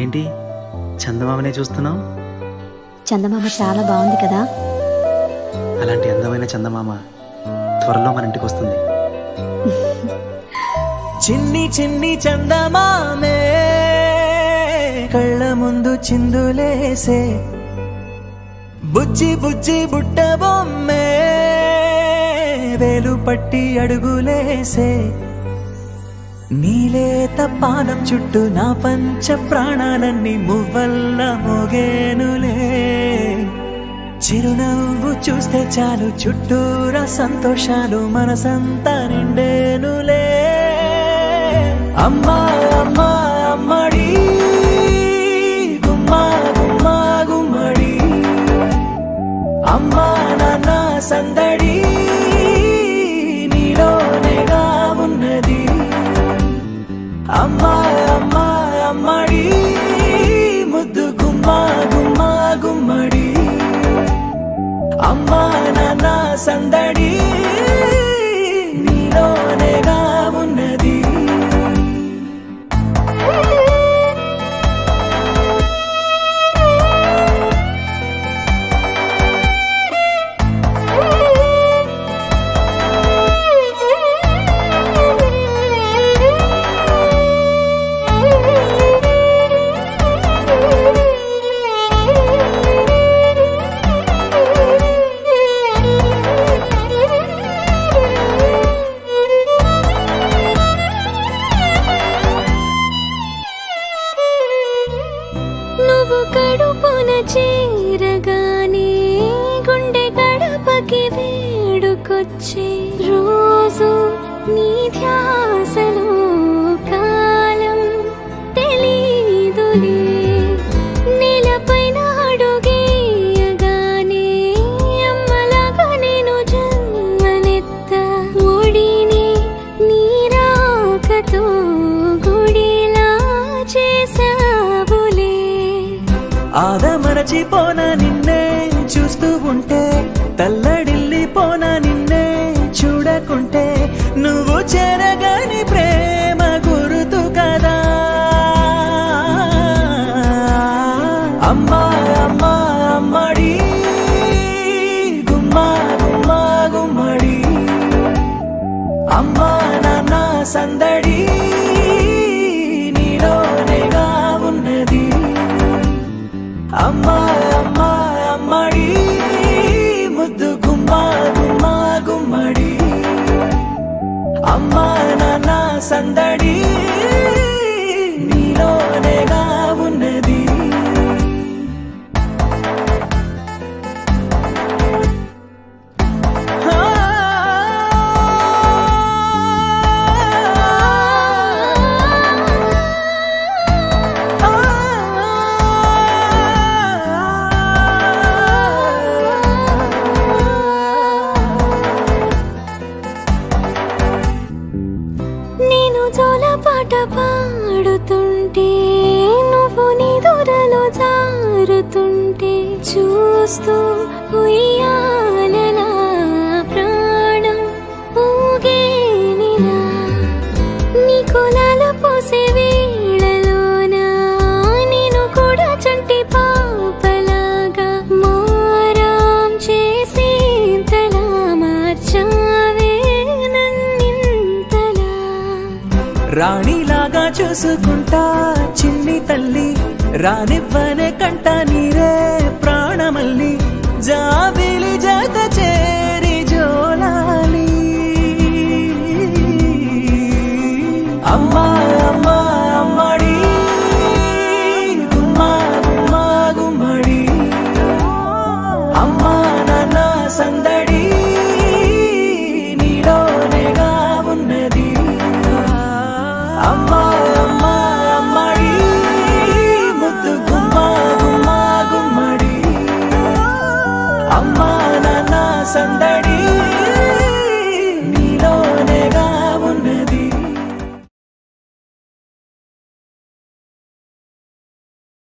ఏంటి చందమామనే చూస్తున్నావు? చందమామ చాలా బాగుంది కదా. అలాంటి అందమైన చందమామ త్వరలో మన ఇంటికి వస్తుంది. చిన్ని చిన్ని చందమామే కళ్ళ ముందు చిందులేసే, బుజ్జి బుజ్జి బుట్ట బొమ్మే వేలు పట్టి అడుగులేసే, నీలేత పానం చుట్టూ నా పంచ ప్రాణాలన్నీ మువ్వల్ల మోగేనులే. చిరునవ్వు చూస్తే చాలు చుట్టూరా సంతోషాలు మనసంతా నిండేనులే. అమ్మా అమ్మా అమ్మడి గుమ్మా గుమ్మా గుమ్మడి, అమ్మా నాన్న సందడి నీలోనేగా ఉన్నది. అమ్మా అమ్మా అమ్మడి ముద్దు గుమ్మా గుమ్మా గుమ్మడి, అమ్మా నాన్న సందడి నీలోనేగా ఉన్నది. నువ్వు కడుపున చేరగానే గుండె గడపకి వేడుకొచ్చే రోజు నీ ధ్యాసలో కాలం తెలీదులే. నేలపైన అడుగేయగానే అమ్మలాగా నేను జన్మనెత్త, ఒడిని నీ రాకతో గుడిలా చేసావులే. ఆదమరచిపోన నిన్నే చూస్తూ ఉంటే, తల్లడిల్లిపోన నిన్నే చూడకుంటే, నువ్వు చెరగని ప్రేమ గుర్తు కదా. అమ్మా అమ్మా అమ్మడి గుమ్మా గుమ్మా గుమ్మడి, అమ్మా నాన్న సందడి నీలోనేగా ఉన్నది. అమ్మా అమ్మా అమ్మడి ముద్దు గుమ్మా గుమ్మా గుమ్మడి, అమ్మా నాన్న సందడి నీలోనేగా ఉన్నది. నేను జోలపాట పాడుతుంటే, నువ్వు నీ దూరలో జారుతుంటే, చూస్తూ ఉయ్యాలలా ప్రాణం ఊగేనిలా. నీ కులాల పోసే వేళలోనా నేను కూడా చంటి పాపలాగా మారాం చేసేంతలా మార్చావే నన్నింతలా. రాణిలాగా చూసుకుంటా చిన్ని తల్లి, రానివ్వనే కంట నీరే ప్రాణమల్లి, జాబిలి జత చేరి జోలాలి. అమ్మా అమ్మా అమ్మడి గుమ్మా గుమ్మా గుమ్మడి, అమ్మా నాన్న సందడి నీలోనేగా ఉన్నది. అమ్మా అమ్మా అమ్మడి ముద్దు గుమ్మా గుమ్మా గుమ్మడి, అమ్మా నాన్న సందడి